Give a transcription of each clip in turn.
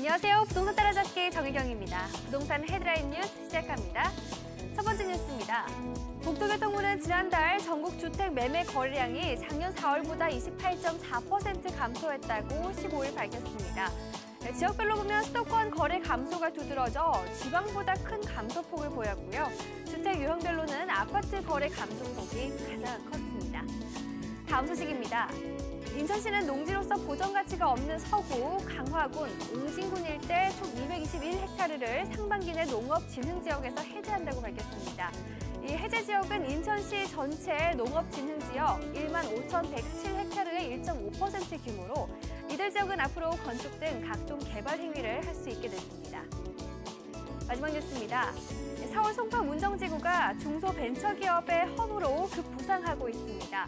안녕하세요. 부동산 따라잡기 정혜경입니다. 부동산 헤드라인 뉴스 시작합니다. 첫 번째 뉴스입니다. 국토교통부는 지난달 전국 주택 매매 거래량이 작년 4월보다 28.4% 감소했다고 15일 밝혔습니다. 지역별로 보면 수도권 거래 감소가 두드러져 지방보다 큰 감소폭을 보였고요. 주택 유형별로는 아파트 거래 감소폭이 가장 컸습니다. 다음 소식입니다. 인천시는 농지로서 보전가치가 없는 서구, 강화군, 옹진군 일대 총 221헥타르를 상반기 내 농업진흥지역에서 해제한다고 밝혔습니다. 이 해제 지역은 인천시 전체 농업진흥지역 15,107헥타르의 1.5% 규모로 이들 지역은 앞으로 건축 등 각종 개발 행위를 할 수 있게 됐습니다. 마지막 뉴스입니다. 4월 송파 문정지구가 중소벤처기업의 허브로 급부상하고 있습니다.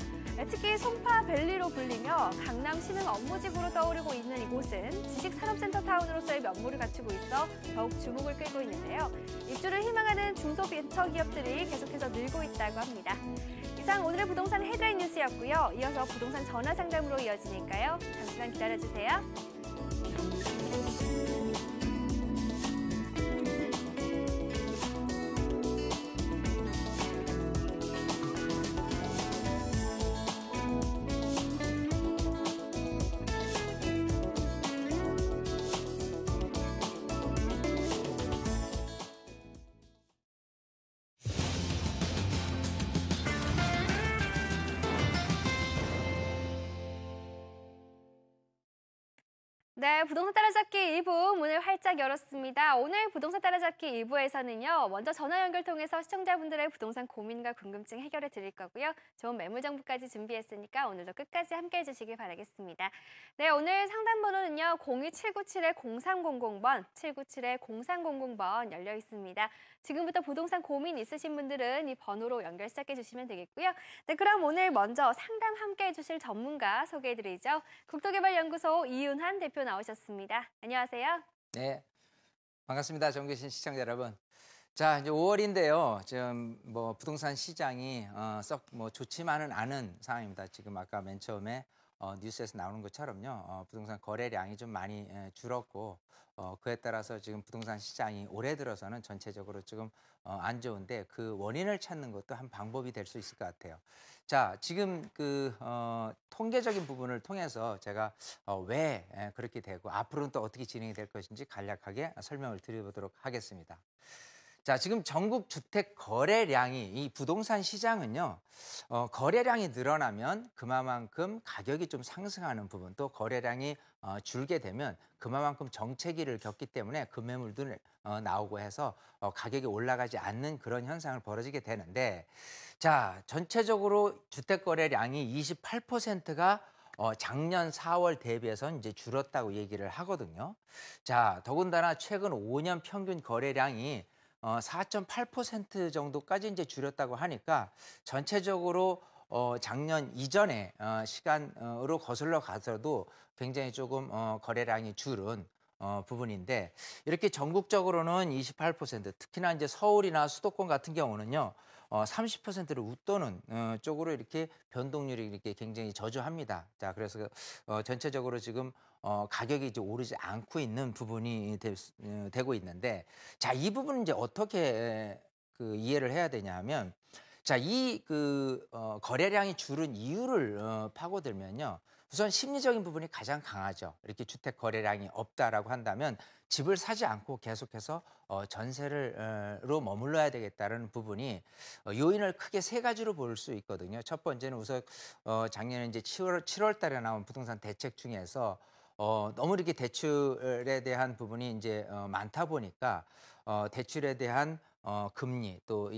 특히 송파밸리로 불리며 강남 신흥 업무지구로 떠오르고 있는 이곳은 지식산업센터 타운으로서의 면모를 갖추고 있어 더욱 주목을 끌고 있는데요. 입주를 희망하는 중소벤처기업들이 계속해서 늘고 있다고 합니다. 이상 오늘의 부동산 헤드라인 뉴스였고요. 이어서 부동산 전화 상담으로 이어지니까요. 잠시만 기다려주세요. 네, 부동산 따라잡기 2부 문을 활짝 열었습니다. 오늘 부동산 따라잡기 2부에서는요. 먼저 전화 연결 통해서 시청자분들의 부동산 고민과 궁금증 해결해 드릴 거고요. 좋은 매물 정보까지 준비했으니까 오늘도 끝까지 함께해 주시길 바라겠습니다. 네, 오늘 상담 번호는요. 02777-0300번, 797-0300번 열려 있습니다. 지금부터 부동산 고민 있으신 분들은 이 번호로 연결 시작해 주시면 되겠고요. 네, 그럼 오늘 먼저 상담 함께해 주실 전문가 소개해 드리죠. 국토개발연구소 이윤환 대표 나오셨습니다. 안녕하세요. 네, 반갑습니다. 정계신 시청자 여러분. 자, 이제 5월인데요. 지금 부동산 시장이 썩 좋지만은 않은 상황입니다. 지금 아까 맨 처음에 뉴스에서 나오는 것처럼요. 부동산 거래량이 좀 많이 줄었고 그에 따라서 지금 부동산 시장이 올해 들어서는 전체적으로 지금 안 좋은데 그 원인을 찾는 것도 한 방법이 될 수 있을 것 같아요. 자, 지금 통계적인 부분을 통해서 제가 왜 그렇게 되고 앞으로는 또 어떻게 진행이 될 것인지 간략하게 설명을 드려보도록 하겠습니다. 자, 지금 전국 주택 거래량이 이 부동산 시장은요. 거래량이 늘어나면 그만큼 가격이 좀 상승하는 부분, 또 거래량이 줄게 되면 그만큼 정체기를 겪기 때문에 급매물도 나오고 해서 가격이 올라가지 않는 그런 현상을 벌어지게 되는데, 자, 전체적으로 주택 거래량이 28%가 작년 4월 대비해서 이제 줄었다고 얘기를 하거든요. 자, 더군다나 최근 5년 평균 거래량이 4.8% 정도까지 이제 줄였다고 하니까 전체적으로 작년 이전의 시간으로 거슬러 가서도 굉장히 조금 거래량이 줄은 부분인데, 이렇게 전국적으로는 28%, 특히나 이제 서울이나 수도권 같은 경우는요, 30%를 웃도는 쪽으로 이렇게 변동률이 이렇게 굉장히 저조합니다. 자, 그래서 전체적으로 지금 가격이 이제 오르지 않고 있는 부분이 되고 있는데, 자, 이 부분은 이제 어떻게 이해를 해야 되냐면, 자, 거래량이 줄은 이유를 파고들면요. 우선 심리적인 부분이 가장 강하죠. 이렇게 주택 거래량이 없다라고 한다면 집을 사지 않고 계속해서 전세로 머물러야 되겠다는 부분이 요인을 크게 세 가지로 볼 수 있거든요. 첫 번째는 우선 작년에 이제 7월 달에 나온 부동산 대책 중에서 너무 이렇게 대출에 대한 부분이 이제 많다 보니까 대출에 대한 금리 또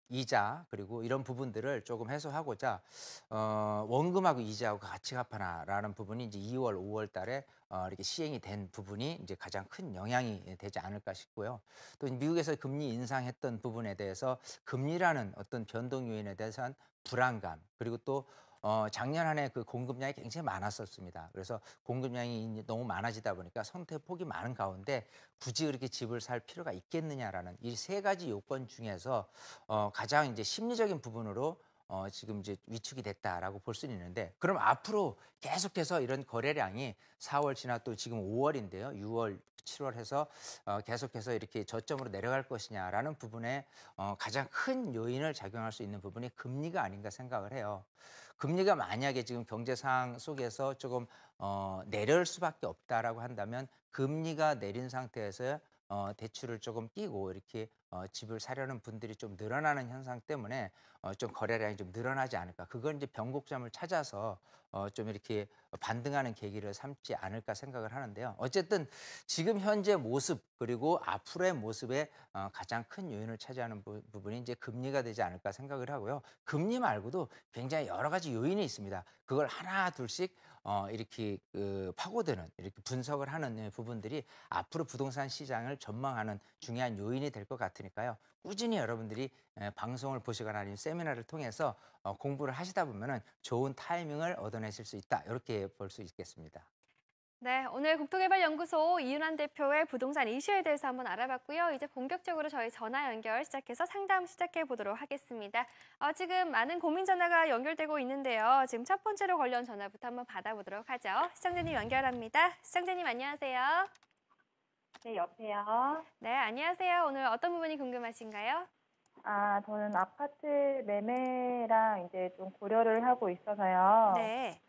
이자 그리고 이런 부분들을 조금 해소하고자 원금하고 이자하고 같이 갚아라라는 부분이 이제 2월, 5월 달에 이렇게 시행이 된 부분이 이제 가장 큰 영향이 되지 않을까 싶고요. 또 미국에서 금리 인상했던 부분에 대해서 금리라는 어떤 변동 요인에 대해서는 불안감, 그리고 또 작년 한 해 그 공급량이 굉장히 많았었습니다. 그래서 공급량이 너무 많아지다 보니까 선택폭이 많은 가운데 굳이 그렇게 집을 살 필요가 있겠느냐라는 이 세 가지 요건 중에서 가장 이제 심리적인 부분으로 지금 이제 위축이 됐다라고 볼 수는 있는데 그럼 앞으로 계속해서 이런 거래량이 4월 지나 또 지금 5월인데요. 6월, 7월 해서 계속해서 이렇게 저점으로 내려갈 것이냐라는 부분에 가장 큰 요인을 작용할 수 있는 부분이 금리가 아닌가 생각을 해요. 금리가 만약에 지금 경제 상황 속에서 조금 내려올 수밖에 없다라고 한다면 금리가 내린 상태에서 대출을 조금 끼고 이렇게 집을 사려는 분들이 좀 늘어나는 현상 때문에 좀 거래량이 좀 늘어나지 않을까. 그건 이제 변곡점을 찾아서 좀 이렇게 반등하는 계기를 삼지 않을까 생각을 하는데요. 어쨌든 지금 현재 모습 그리고 앞으로의 모습에 가장 큰 요인을 차지하는 부분이 이제 금리가 되지 않을까 생각을 하고요. 금리 말고도 굉장히 여러 가지 요인이 있습니다. 그걸 하나 둘씩 이렇게 파고드는 이렇게 분석을 하는 부분들이 앞으로 부동산 시장을 전망하는 중요한 요인이 될 것 같으니까요. 꾸준히 여러분들이 방송을 보시거나 아니면 세미나를 통해서 공부를 하시다 보면은 좋은 타이밍을 얻어내실 수 있다. 이렇게 볼 수 있겠습니다. 네, 오늘 국토개발연구소 이윤환 대표의 부동산 이슈에 대해서 한번 알아봤고요. 이제 본격적으로 저희 전화 연결 시작해서 상담 시작해 보도록 하겠습니다. 지금 많은 고민 전화가 연결되고 있는데요. 지금 첫 번째로 걸려온 전화부터 한번 받아보도록 하죠. 시청자님 연결합니다. 시청자님 안녕하세요. 네, 여보세요. 네, 안녕하세요. 오늘 어떤 부분이 궁금하신가요? 저는 아파트 매매랑 이제 좀 고려를 하고 있어서요. 네.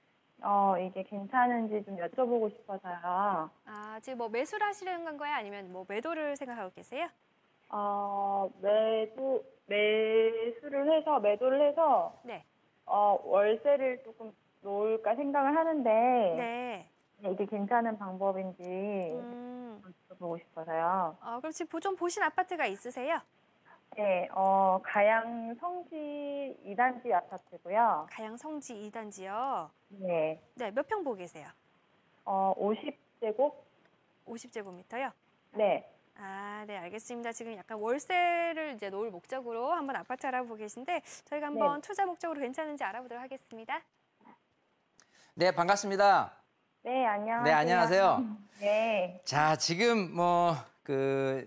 이게 괜찮은지 좀 여쭤보고 싶어서요. 지금 뭐 매수를 하시려는 건가요? 아니면 뭐 매도를 생각하고 계세요? 매도를 해서, 네. 월세를 조금 놓을까 생각을 하는데, 네. 이게 괜찮은 방법인지 여쭤보고 싶어서요. 그럼 지금 좀 보신 아파트가 있으세요? 네, 가양 성지 2단지 아파트고요. 가양 성지 2단지요? 네. 네, 몇 평 보고 계세요? 50제곱? 50제곱미터요? 네. 네, 알겠습니다. 지금 약간 월세를 이제 놓을 목적으로 한번 아파트 알아보고 계신데 저희가 한번 투자 목적으로 괜찮은지 알아보도록 하겠습니다. 네, 반갑습니다. 네, 안녕하세요. 네, 안녕하세요. 네. 자, 지금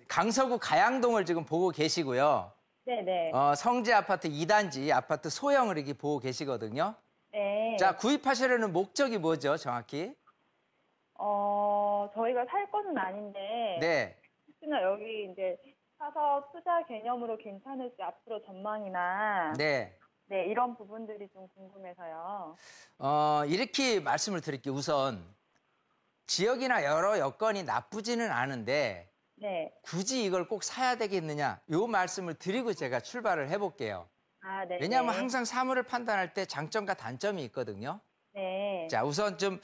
강서구 가양동을 지금 보고 계시고요. 네네. 성지 아파트 2단지 아파트 소형을 이렇게 보고 계시거든요. 네. 자, 구입하시려는 목적이 뭐죠, 정확히? 저희가 살 거는 아닌데. 네. 혹시나 여기 이제 사서 투자 개념으로 괜찮을지 앞으로 전망이나. 네. 네, 이런 부분들이 좀 궁금해서요. 이렇게 말씀을 드릴게요. 우선 지역이나 여러 여건이 나쁘지는 않은데 네. 굳이 이걸 꼭 사야 되겠느냐, 요 말씀을 드리고 제가 출발을 해볼게요. 네. 왜냐하면 항상 사물을 판단할 때 장점과 단점이 있거든요. 네. 자, 우선 좀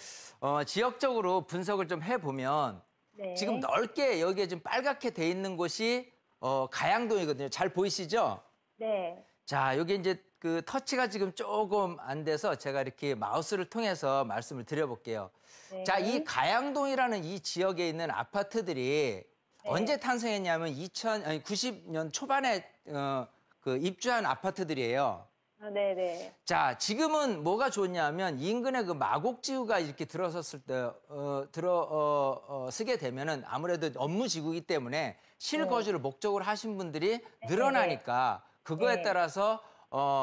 지역적으로 분석을 좀 해보면 네. 지금 넓게 여기에 좀 빨갛게 돼 있는 곳이 가양동이거든요. 잘 보이시죠? 네. 자, 여기 이제 그 터치가 지금 조금 안 돼서 제가 이렇게 마우스를 통해서 말씀을 드려볼게요. 네. 자, 이 가양동이라는 이 지역에 있는 아파트들이 네. 언제 탄생했냐면 90년 초반에 입주한 아파트들이에요. 네네. 자, 지금은 뭐가 좋냐면 인근에 그 마곡지구가 이렇게 들어섰을 때 쓰게 되면은 아무래도 업무지구이기 때문에 실거주를 목적으로 하신 분들이 늘어나니까 그거에 네. 따라서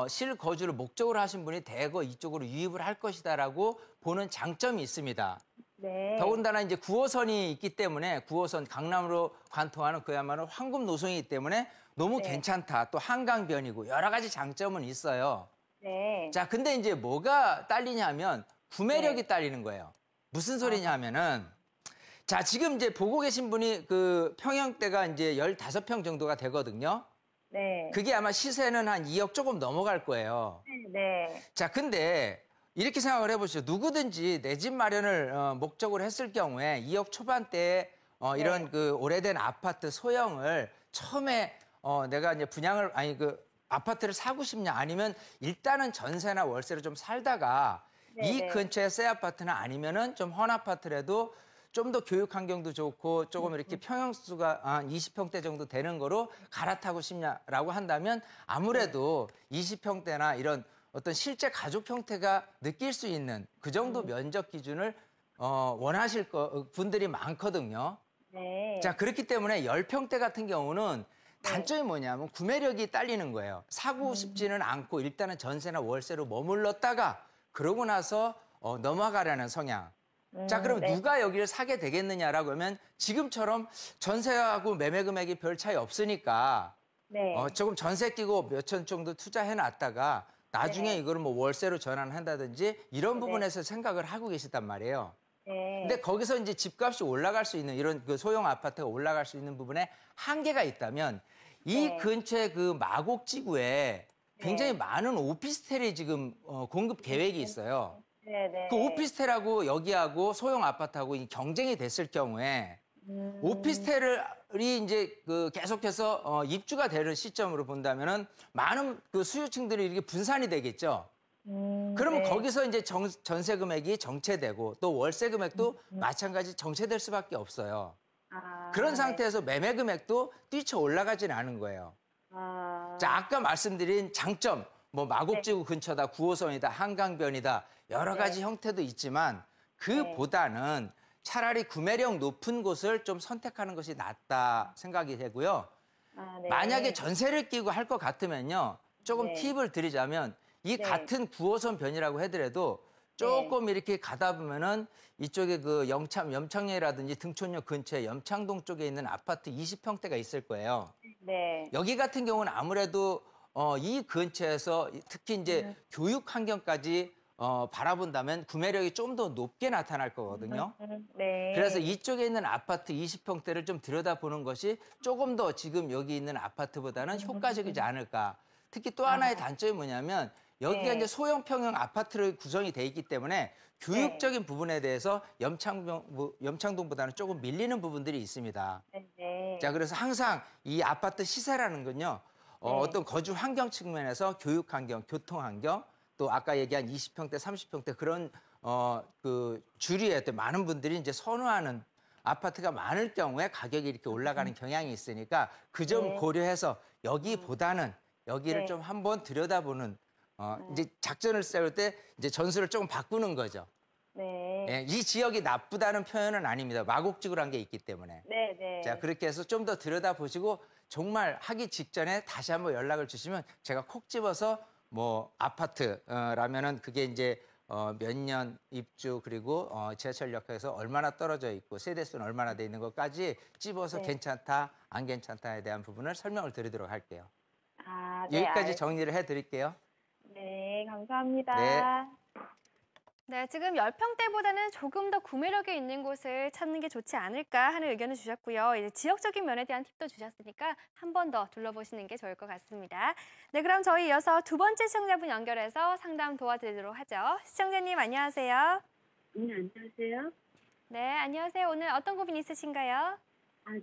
실거주를 목적으로 하신 분이 대거 이쪽으로 유입을 할 것이다라고 보는 장점이 있습니다. 네. 더군다나 이제 9호선이 있기 때문에 9호선 강남으로 관통하는 그야말로 황금 노선이기 때문에 너무 네. 괜찮다. 또 한강변이고 여러 가지 장점은 있어요. 네. 자, 근데 이제 뭐가 딸리냐면 구매력이 네. 딸리는 거예요. 무슨 소리냐 하면은 자, 지금 이제 보고 계신 분이 그 평형대가 이제 15평 정도가 되거든요. 네. 그게 아마 시세는 한 2억 조금 넘어갈 거예요. 네. 자, 근데 이렇게 생각을 해보시죠. 누구든지 내 집 마련을 목적으로 했을 경우에 2억 초반대에 이런 그 오래된 아파트 소형을 처음에 내가 이제 아파트를 사고 싶냐 아니면 일단은 전세나 월세로 좀 살다가 이 근처에 새 아파트나 아니면은 좀 헌 아파트라도 좀 더 교육 환경도 좋고 조금 이렇게 평형수가 한 20평대 정도 되는 거로 갈아타고 싶냐라고 한다면 아무래도 20평대나 이런 어떤 실제 가족 형태가 느낄 수 있는 그 정도 면적 기준을 원하실 분들이 많거든요. 네. 자, 그렇기 때문에 10평대 같은 경우는 단점이 뭐냐면 구매력이 딸리는 거예요. 사고 싶지는 않고 일단은 전세나 월세로 머물렀다가 그러고 나서 넘어가려는 성향. 자, 그럼 네. 누가 여기를 사게 되겠느냐라고 하면 지금처럼 전세하고 매매 금액이 별 차이 없으니까 네. 조금 전세 끼고 몇천 정도 투자해 놨다가 나중에 네. 이거를 뭐 월세로 전환한다든지 이런 네. 부분에서 생각을 하고 계시단 말이에요. 네. 근데 거기서 이제 집값이 올라갈 수 있는 이런 그 소형 아파트가 올라갈 수 있는 부분에 한계가 있다면 이 네. 근처에 그 마곡지구에 굉장히 많은 오피스텔이 지금 공급 계획이 있어요. 네네. 그 오피스텔하고 여기하고 소형 아파트하고 이 경쟁이 됐을 경우에 오피스텔이 이제 그 계속해서 입주가 되는 시점으로 본다면은 많은 그 수요층들이 이렇게 분산이 되겠죠. 그러면 네. 거기서 이제 전세 금액이 정체되고 또 월세 금액도 마찬가지 정체될 수밖에 없어요. 아, 그런 네. 상태에서 매매 금액도 뛰쳐 올라가지는 않은 거예요. 아, 자, 아까 말씀드린 장점, 뭐 마곡지구 근처다, 9호선이다, 한강변이다, 여러 가지 형태도 있지만 그보다는 차라리 구매력 높은 곳을 좀 선택하는 것이 낫다 생각이 되고요. 아, 네. 만약에 전세를 끼고 할 것 같으면요. 조금 네. 팁을 드리자면 이 네. 같은 9호선 변이라고 하더라도 조금 이렇게 가다 보면은 이쪽에 그 염창역이라든지 등촌역 근처에 염창동 쪽에 있는 아파트 20평대가 있을 거예요. 네. 여기 같은 경우는 아무래도 이 근처에서 특히 이제 교육 환경까지 바라본다면 구매력이 좀 더 높게 나타날 거거든요. 네. 그래서 이쪽에 있는 아파트 20평대를 좀 들여다보는 것이 조금 더 지금 여기 있는 아파트보다는 효과적이지 않을까. 특히 또 하나의 단점이 뭐냐면 여기가 네. 이제 소형 평형 아파트로 구성이 돼 있기 때문에 교육적인 부분에 대해서 염창동보다는 조금 밀리는 부분들이 있습니다. 네. 자, 그래서 항상 이 아파트 시세라는 건요. 어떤 거주 환경 측면에서 교육 환경, 교통 환경, 또 아까 얘기한 20평대, 30평대 그런 그 주류에 또 많은 분들이 이제 선호하는 아파트가 많을 경우에 가격이 이렇게 올라가는 경향이 있으니까 그 점 고려해서 여기보다는 여기를 좀 한번 들여다보는 이제 작전을 세울 때 이제 전술을 조금 바꾸는 거죠. 네. 예, 이 지역이 나쁘다는 표현은 아닙니다. 마곡지구란 게 있기 때문에. 네. 네. 자, 그렇게 해서 좀 더 들여다보시고 정말 하기 직전에 다시 한번 연락을 주시면 제가 콕 집어서 뭐 아파트라면은 그게 이제 몇 년 입주 그리고 지하철역에서 얼마나 떨어져 있고 세대수는 얼마나 돼 있는 것까지 찝어서 괜찮다 안 괜찮다에 대한 부분을 설명을 드리도록 할게요. 아, 네. 여기까지 정리를 해드릴게요. 네, 감사합니다. 네. 네, 지금 10평대보다는 조금 더 구매력이 있는 곳을 찾는 게 좋지 않을까 하는 의견을 주셨고요. 이제 지역적인 면에 대한 팁도 주셨으니까 한 번 더 둘러보시는 게 좋을 것 같습니다. 네, 그럼 저희 이어서 두 번째 시청자분 연결해서 상담 도와드리도록 하죠. 시청자님 안녕하세요. 네, 안녕하세요. 네, 안녕하세요. 오늘 어떤 고민 있으신가요?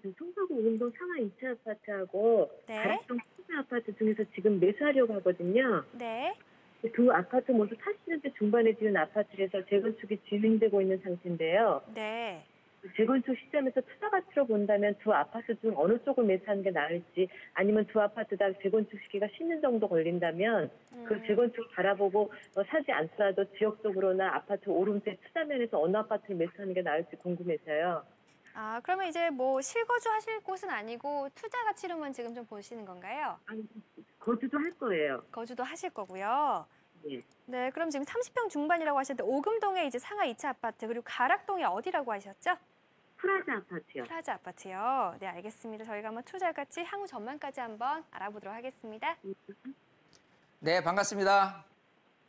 저 송파구 오금동 상하 2차 아파트하고 네. 가락동 3차 아파트 중에서 지금 매수하려고 하거든요. 네. 두 아파트 모두 80년대 중반에 지은 아파트라서 재건축이 진행되고 있는 상태인데요. 네. 재건축 시점에서 투자 가치로 본다면 두 아파트 중 어느 쪽을 매수하는 게 나을지 아니면 두 아파트 다 재건축 시기가 10년 정도 걸린다면 그 재건축을 바라보고 사지 않더라도 지역적으로나 아파트 오름세 투자면에서 어느 아파트를 매수하는 게 나을지 궁금해서요. 아, 그러면 이제 뭐 실거주 하실 곳은 아니고 투자 가치로만 지금 좀 보시는 건가요? 아니, 거주도 할 거예요. 거주도 하실 거고요. 네. 네, 그럼 지금 30평 중반이라고 하셨는데 오금동에 이제 상하 2차 아파트 그리고 가락동에 어디라고 하셨죠? 프라자 아파트요. 프라자 아파트요. 네, 알겠습니다. 저희가 한번 투자 가치, 향후 전망까지 한번 알아보도록 하겠습니다. 네, 반갑습니다.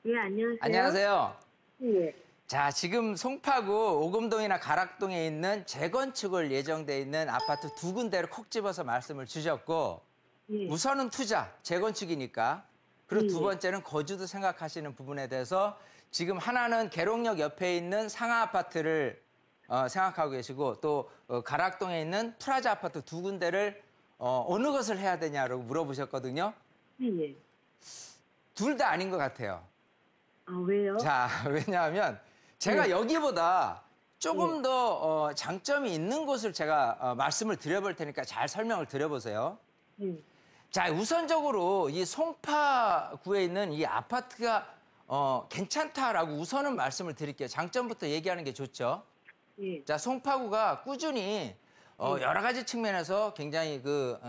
예, 안녕하세요. 안녕하세요. 예. 자, 지금 송파구 오금동이나 가락동에 있는 재건축을 예정돼 있는 아파트 두 군데를 콕 집어서 말씀을 주셨고 예. 우선은 투자, 재건축이니까 그리고 두 예. 번째는 거주도 생각하시는 부분에 대해서 지금 하나는 계룡역 옆에 있는 상하 아파트를 생각하고 계시고 또 가락동에 있는 프라자 아파트 두 군데를 어느 것을 해야 되냐고 물어보셨거든요. 예. 둘 다 아닌 것 같아요. 아, 왜요? 자, 왜냐하면 제가 여기보다 조금 더 장점이 있는 곳을 제가 말씀을 드려볼 테니까 잘 설명을 드려보세요. 예. 자, 우선적으로 이 송파구에 있는 이 아파트가 괜찮다라고 우선은 말씀을 드릴게요. 장점부터 얘기하는 게 좋죠. 예. 자, 송파구가 꾸준히 여러 가지 측면에서 굉장히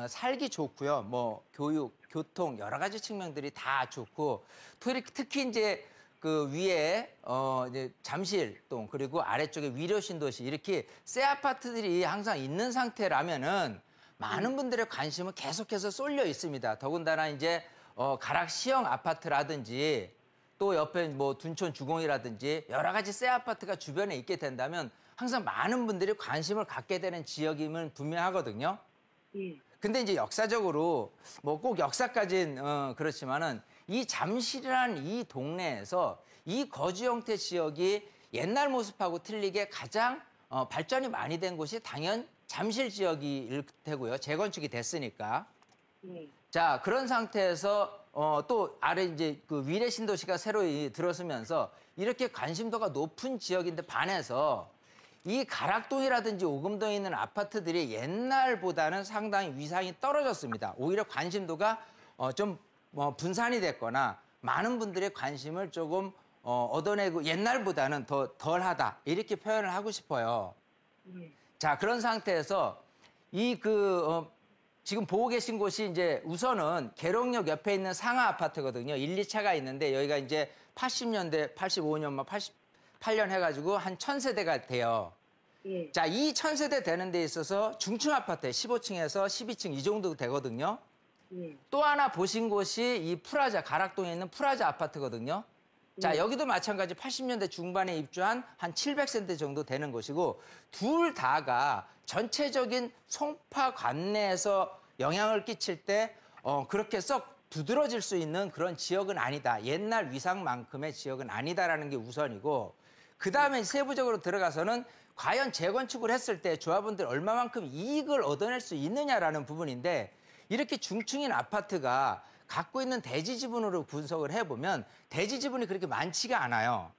살기 좋고요. 뭐 교육, 교통 여러 가지 측면들이 다 좋고 특히 이제 그 위에 이제 잠실동 그리고 아래쪽에 위료 신도시 이렇게 새 아파트들이 항상 있는 상태라면은 많은 분들의 관심은 계속해서 쏠려 있습니다. 더군다나 이제 가락 시형 아파트라든지 또 옆에 뭐 둔촌 주공이라든지 여러 가지 새 아파트가 주변에 있게 된다면 항상 많은 분들이 관심을 갖게 되는 지역임은 분명하거든요. 예. 근데 이제 역사적으로 뭐 꼭 역사까지는 그렇지만은 이 잠실이라는 이 동네에서 이 거주 형태 지역이 옛날 모습하고 틀리게 가장 발전이 많이 된 곳이 당연 잠실 지역일 테고요. 재건축이 됐으니까. 예. 자, 그런 상태에서 또 아래 이제 그 위례 신도시가 새로 들어서면서 이렇게 관심도가 높은 지역인데 반해서 이 가락동이라든지 오금동에 있는 아파트들이 옛날보다는 상당히 위상이 떨어졌습니다. 오히려 관심도가 좀 분산이 됐거나 많은 분들의 관심을 조금 얻어내고 옛날보다는 더 덜하다 이렇게 표현을 하고 싶어요. 자, 그런 상태에서 지금 보고 계신 곳이 이제 우선은 계룡역 옆에 있는 상하 아파트거든요. 1, 2차가 있는데 여기가 이제 80년대, 85년, 88년 해가지고 한 1000세대가 돼요. 예. 자, 이 1000세대 되는 데 있어서 중층 아파트 15층에서 12층 이 정도 되거든요. 예. 또 하나 보신 곳이 이 프라자, 가락동에 있는 프라자 아파트거든요. 자, 여기도 마찬가지 80년대 중반에 입주한 한 700세대 정도 되는 곳이고 둘 다가 전체적인 송파 관내에서 영향을 끼칠 때 그렇게 썩 두드러질 수 있는 그런 지역은 아니다. 옛날 위상만큼의 지역은 아니다라는 게 우선이고 그다음에 세부적으로 들어가서는 과연 재건축을 했을 때 조합원들 얼마만큼 이익을 얻어낼 수 있느냐라는 부분인데 이렇게 중층인 아파트가 갖고 있는 대지 지분으로 분석을 해보면 대지 지분이 그렇게 많지가 않아요.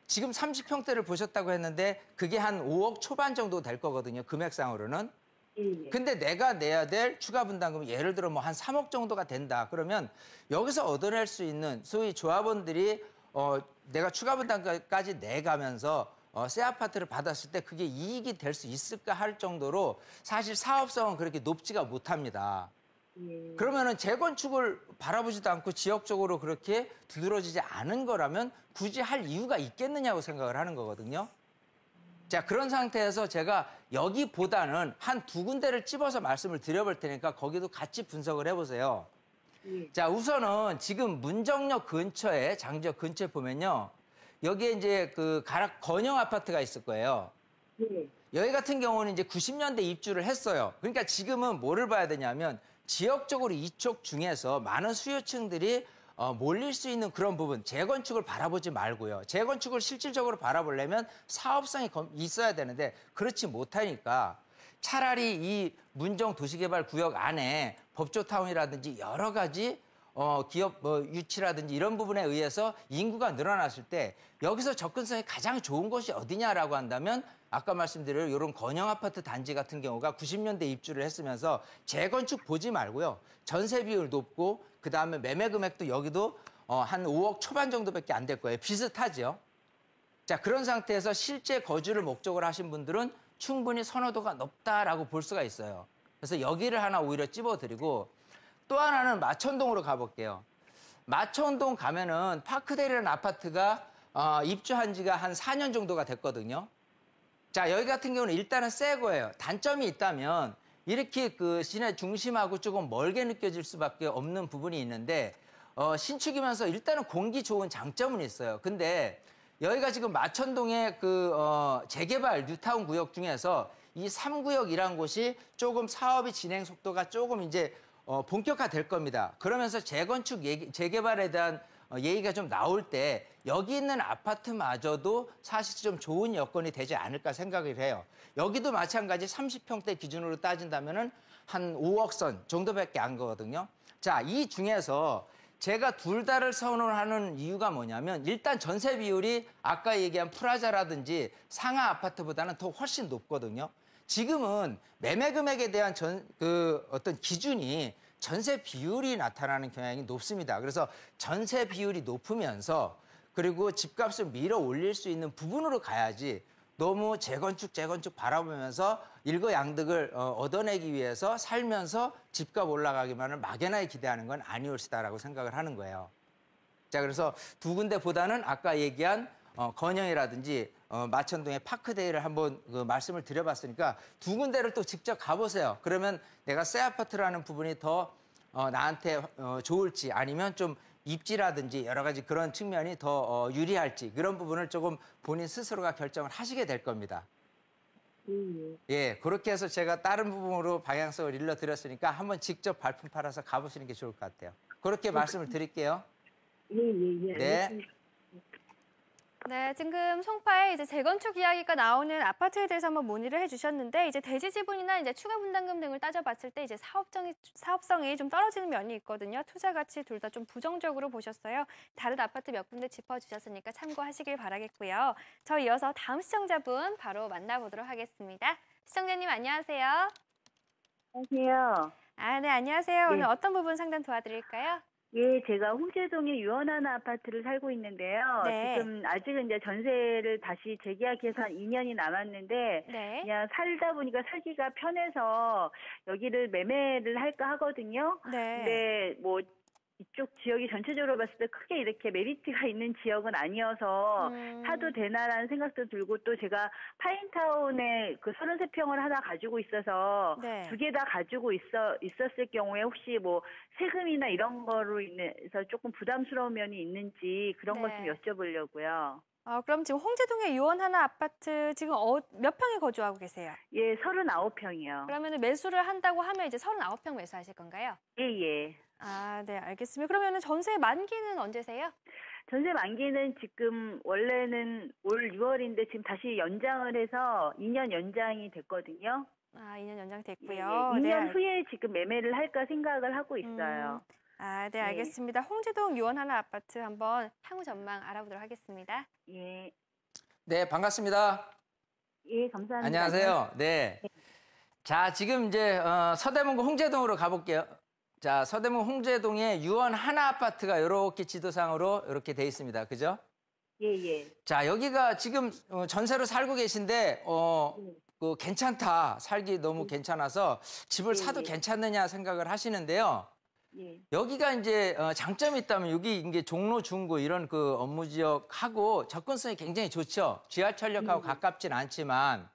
지금 30평대를 보셨다고 했는데 그게 한 5억 초반 정도 될 거거든요. 금액상으로는. 예. 근데 내가 내야 될 추가 분담금이 예를 들어 뭐 한 3억 정도가 된다. 그러면 여기서 얻어낼 수 있는 소위 조합원들이 내가 추가 분담금까지 내가면서 새 아파트를 받았을 때 그게 이익이 될 수 있을까 할 정도로 사실 사업성은 그렇게 높지가 못합니다. 예. 그러면은 재건축을 바라보지도 않고 지역적으로 그렇게 두드러지지 않은 거라면 굳이 할 이유가 있겠느냐고 생각을 하는 거거든요. 자, 그런 상태에서 제가 여기보다는 한 두 군데를 찝어서 말씀을 드려볼 테니까 거기도 같이 분석을 해보세요. 예. 자, 우선은 지금 문정역 근처에, 장지역 근처에 보면요. 여기에 이제 그 가락 건영 아파트가 있을 거예요. 예. 여기 같은 경우는 이제 90년대 입주를 했어요. 그러니까 지금은 뭐를 봐야 되냐면 지역적으로 이쪽 중에서 많은 수요층들이 몰릴 수 있는 그런 부분, 재건축을 바라보지 말고요. 재건축을 실질적으로 바라보려면 사업성이 있어야 되는데 그렇지 못하니까 차라리 이 문정 도시개발구역 안에 법조타운이라든지 여러 가지 기업 유치라든지 이런 부분에 의해서 인구가 늘어났을 때 여기서 접근성이 가장 좋은 곳이 어디냐라고 한다면 아까 말씀드린 이런 건영 아파트 단지 같은 경우가 90년대 입주를 했으면서 재건축 보지 말고요. 전세 비율 높고 그다음에 매매 금액도 여기도 한 5억 초반 정도밖에 안 될 거예요. 비슷하죠. 자, 그런 상태에서 실제 거주를 목적으로 하신 분들은 충분히 선호도가 높다라고 볼 수가 있어요. 그래서 여기를 하나 오히려 찝어드리고 또 하나는 마천동으로 가볼게요. 마천동 가면은 파크데이라는 아파트가 입주한 지가 한 4년 정도가 됐거든요. 자, 여기 같은 경우는 일단은 새 거예요. 단점이 있다면 이렇게 그 시내 중심하고 조금 멀게 느껴질 수밖에 없는 부분이 있는데 신축이면서 일단은 공기 좋은 장점은 있어요. 근데 여기가 지금 마천동의 그 재개발 뉴타운 구역 중에서 이 3구역이란 곳이 조금 사업의 진행 속도가 조금 이제 본격화될 겁니다. 그러면서 재건축 재개발에 대한 얘기가 좀 나올 때 여기 있는 아파트마저도 사실 좀 좋은 여건이 되지 않을까 생각을 해요. 여기도 마찬가지 30평대 기준으로 따진다면은 한 5억 선 정도밖에 안 거거든요. 자, 이 중에서 제가 둘 다를 선호하는 이유가 뭐냐면 일단 전세 비율이 아까 얘기한 프라자라든지 상하 아파트보다는 더 훨씬 높거든요. 지금은 매매 금액에 대한 어떤 기준이 전세 비율이 나타나는 경향이 높습니다. 그래서 전세 비율이 높으면서 그리고 집값을 밀어 올릴 수 있는 부분으로 가야지 너무 재건축 바라보면서 일거양득을 얻어내기 위해서 살면서 집값 올라가기만을 막연하게 기대하는 건 아니올시다라고 생각을 하는 거예요. 자, 그래서 두 군데보다는 아까 얘기한 건영이라든지 마천동의 파크데이를 한번 그 말씀을 드려봤으니까 두 군데를 또 직접 가보세요. 그러면 내가 새 아파트라는 부분이 더 나한테 좋을지 아니면 좀 입지라든지 여러 가지 그런 측면이 더 유리할지 그런 부분을 조금 본인 스스로가 결정을 하시게 될 겁니다. 예, 그렇게 해서 제가 다른 부분으로 방향성을 일러드렸으니까 한번 직접 발품 팔아서 가보시는 게 좋을 것 같아요. 그렇게 말씀을 드릴게요. 예. 네. 알겠습니다. 네, 지금 송파에 이제 재건축 이야기가 나오는 아파트에 대해서 한번 문의를 해주셨는데 이제 대지 지분이나 이제 추가 분담금 등을 따져봤을 때 이제 사업성이 좀 떨어지는 면이 있거든요. 투자 가치 둘 다 좀 부정적으로 보셨어요. 다른 아파트 몇 군데 짚어주셨으니까 참고하시길 바라겠고요. 저 이어서 다음 시청자분 바로 만나보도록 하겠습니다. 시청자님 안녕하세요. 안녕하세요. 네, 안녕하세요. 네. 오늘 어떤 부분 상담 도와드릴까요? 예, 제가 홍제동에 유원하나 아파트를 살고 있는데요. 네. 지금 아직은 이제 전세를 다시 재계약해서 한 2년이 남았는데 네. 그냥 살다 보니까 살기가 편해서 여기를 매매를 할까 하거든요. 네. 근데 뭐 이쪽 지역이 전체적으로 봤을 때 크게 이렇게 메리트가 있는 지역은 아니어서 사도 되나라는 생각도 들고 또 제가 파인타운에 그 33평을 하나 가지고 있어서 네. 두 개 다 가지고 있었을 경우에 혹시 뭐 세금이나 이런 거로 인해서 조금 부담스러운 면이 있는지 그런 것 좀 네. 여쭤보려고요. 그럼 지금 홍제동의 유원하나 아파트 지금 몇 평에 거주하고 계세요? 예, 39평이요. 그러면 매수를 한다고 하면 이제 39평 매수하실 건가요? 예. 네, 알겠습니다. 그러면 전세 만기는 언제세요? 전세 만기는 지금 원래는 올 6월인데 지금 다시 연장을 해서 2년 연장이 됐거든요. 2년 연장됐고요. 예, 2년 후에 지금 매매를 할까 생각을 하고 있어요. 네, 알겠습니다. 홍제동 유원하나 아파트 한번 향후 전망 알아보도록 하겠습니다. 예. 네, 반갑습니다. 예, 감사합니다. 안녕하세요. 네. 자, 지금 이제 서대문구 홍제동으로 가볼게요. 자, 서대문 홍제동에 유원 하나 아파트가 이렇게 지도상으로 이렇게 돼 있습니다. 그죠? 예. 자, 여기가 지금 전세로 살고 계신데 그 괜찮다. 살기 너무 괜찮아서 집을 사도 괜찮느냐 생각을 하시는데요. 예. 여기가 이제 장점이 있다면 여기 이제 종로, 중구 이런 그 업무 지역하고 접근성이 굉장히 좋죠. 지하철역하고 가깝진 않지만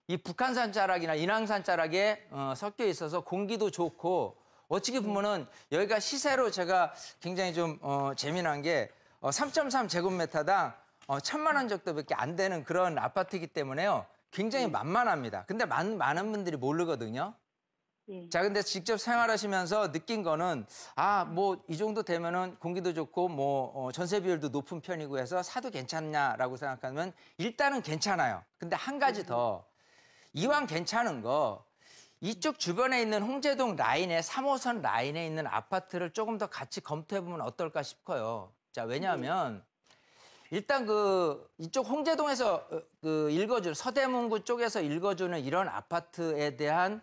이 북한산 자락이나 인왕산 자락에 섞여 있어서 공기도 좋고 어떻게 보면은 여기가 시세로 제가 굉장히 좀 재미난 게 3.3 제곱미터당 1,000만 원 정도밖에 안 되는 그런 아파트이기 때문에요. 굉장히 만만합니다. 근데 많은 분들이 모르거든요. 예. 자, 근데 직접 생활하시면서 느낀 거는 뭐 이 정도 되면은 공기도 좋고 뭐 전세 비율도 높은 편이고 해서 사도 괜찮냐라고 생각하면 일단은 괜찮아요. 근데 한 가지 더 이왕 괜찮은 거 이쪽 주변에 있는 홍제동 라인에 3호선 라인에 있는 아파트를 조금 더 같이 검토해 보면 어떨까 싶어요. 자, 왜냐하면 일단 이쪽 홍제동에서 읽어줄 서대문구 쪽에서 읽어주는 이런 아파트에 대한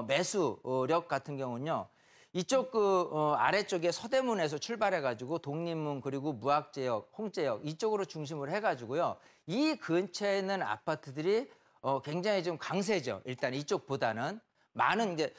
매수력 같은 경우는요. 이쪽 아래쪽에 서대문에서 출발해가지고 독립문 그리고 무학재역, 홍제역 이쪽으로 중심을 해가지고요. 이 근처에 있는 아파트들이 굉장히 좀 강세죠. 일단 이쪽보다는 많은 이제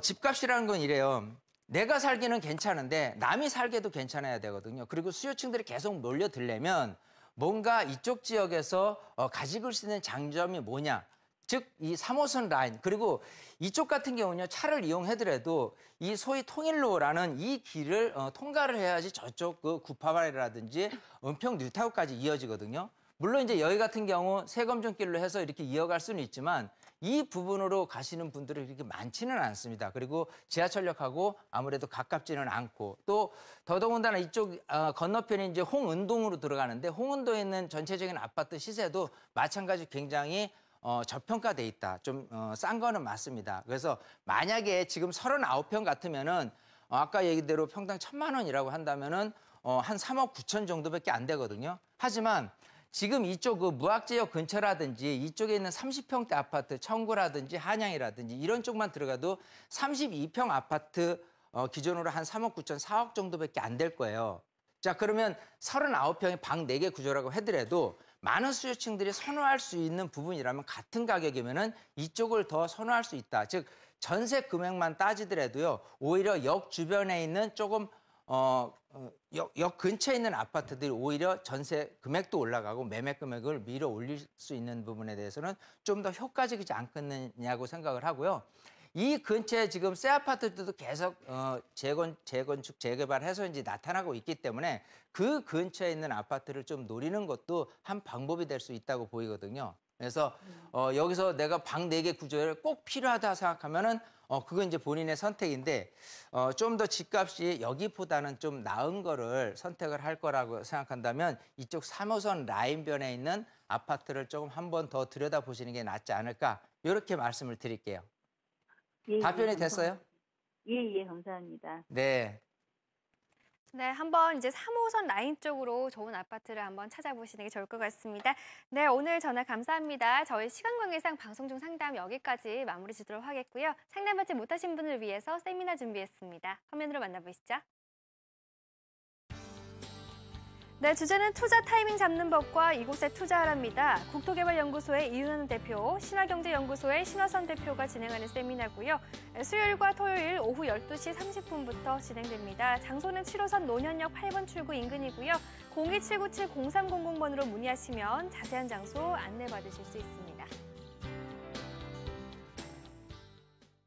집값이라는 건 이래요. 내가 살기는 괜찮은데 남이 살기도 괜찮아야 되거든요. 그리고 수요층들이 계속 몰려들려면 뭔가 이쪽 지역에서 가지고 수 있는 장점이 뭐냐. 즉, 이 3호선 라인, 그리고 이쪽 같은 경우는요, 차를 이용하더라도 이 소위 통일로라는 이 길을 통과를 해야지 저쪽 구파발이라든지 은평 뉴타운까지 이어지거든요. 물론 이제 여기 같은 경우 세검정길로 해서 이렇게 이어갈 수는 있지만 이 부분으로 가시는 분들이 그렇게 많지는 않습니다. 그리고 지하철역하고 아무래도 가깝지는 않고 또 더더군다나 이쪽 건너편이 이제 홍은동으로 들어가는데 홍은동에 있는 전체적인 아파트 시세도 마찬가지 굉장히 저평가돼 있다. 좀 싼 거는 맞습니다. 그래서 만약에 지금 39평 같으면은 아까 얘기대로 평당 1,000만 원이라고 한다면은 한 3억 9천 정도밖에 안 되거든요. 하지만 지금 이쪽 무학지역 근처라든지 이쪽에 있는 30평대 아파트 청구라든지 한양이라든지 이런 쪽만 들어가도 32평 아파트 기준으로 한 3억 9천, 4억 정도밖에 안 될 거예요. 자, 그러면 39평에 방 4개 구조라고 하더라도 많은 수요층들이 선호할 수 있는 부분이라면 같은 가격이면은 이쪽을 더 선호할 수 있다. 즉 전세 금액만 따지더라도요. 오히려 역 주변에 있는 조금 역 근처에 있는 아파트들이 오히려 전세 금액도 올라가고 매매 금액을 밀어 올릴 수 있는 부분에 대해서는 좀 더 효과적이지 않겠느냐고 생각을 하고요. 이 근처에 지금 새 아파트들도 계속 재건축, 재개발해서 이제 나타나고 있기 때문에 그 근처에 있는 아파트를 좀 노리는 것도 한 방법이 될 수 있다고 보이거든요. 그래서 여기서 내가 방 4개 구조를 꼭 필요하다 생각하면은 그건 이제 본인의 선택인데 좀 더 집값이 여기보다는 좀 나은 거를 선택을 할 거라고 생각한다면 이쪽 3호선 라인변에 있는 아파트를 조금 한 번 더 들여다보시는 게 낫지 않을까 이렇게 말씀을 드릴게요. 예, 답변이 예, 됐어요? 예, 감사합니다. 네. 네, 한번 이제 3호선 라인 쪽으로 좋은 아파트를 한번 찾아보시는 게 좋을 것 같습니다. 네, 오늘 전화 감사합니다. 저희 시간 관계상 방송 중 상담 여기까지 마무리 짓도록 하겠고요. 상담받지 못하신 분을 위해서 세미나 준비했습니다. 화면으로 만나보시죠. 네, 주제는 투자 타이밍 잡는 법과 이곳에 투자하랍니다. 국토개발연구소의 이윤환 대표, 신화경제연구소의 신화선 대표가 진행하는 세미나고요. 수요일과 토요일 오후 12시 30분부터 진행됩니다. 장소는 7호선 논현역 8번 출구 인근이고요. 02797-0300번으로 문의하시면 자세한 장소 안내받으실 수 있습니다.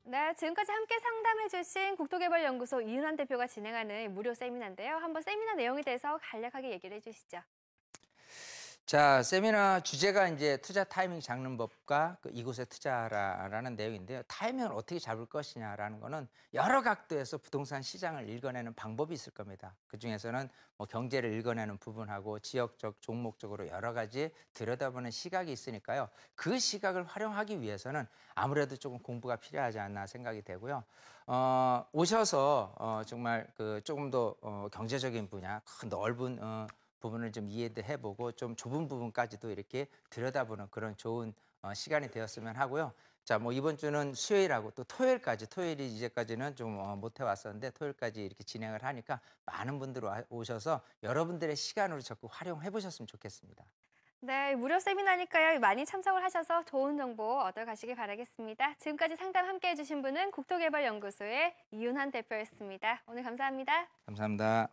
네, 지금까지 함께 상담해주신 국토개발연구소 이윤환 대표가 진행하는 무료 세미나인데요. 한번 세미나 내용에 대해서 간략하게 얘기를 해주시죠. 자, 세미나 주제가 이제 투자 타이밍 잡는 법과 이곳에 투자하라라는 내용인데요. 타이밍을 어떻게 잡을 것이냐라는 거는 여러 각도에서 부동산 시장을 읽어내는 방법이 있을 겁니다. 그중에서는 뭐 경제를 읽어내는 부분하고 지역적, 종목적으로 여러 가지 들여다보는 시각이 있으니까요. 그 시각을 활용하기 위해서는 아무래도 조금 공부가 필요하지 않나 생각이 되고요. 오셔서 정말 조금 더 경제적인 분야, 큰 넓은 부분을 좀 이해도 해보고 좀 좁은 부분까지도 이렇게 들여다보는 그런 좋은 시간이 되었으면 하고요. 자, 뭐 이번 주는 수요일하고 또 토요일까지, 토요일이 이제까지는 좀 못 해왔었는데 토요일까지 이렇게 진행을 하니까 많은 분들 오셔서 여러분들의 시간으로 적극 활용해 보셨으면 좋겠습니다. 네, 무료 세미나니까요. 많이 참석을 하셔서 좋은 정보 얻어가시길 바라겠습니다. 지금까지 상담 함께 해주신 분은 국토개발연구소의 이윤환 대표였습니다. 오늘 감사합니다. 감사합니다.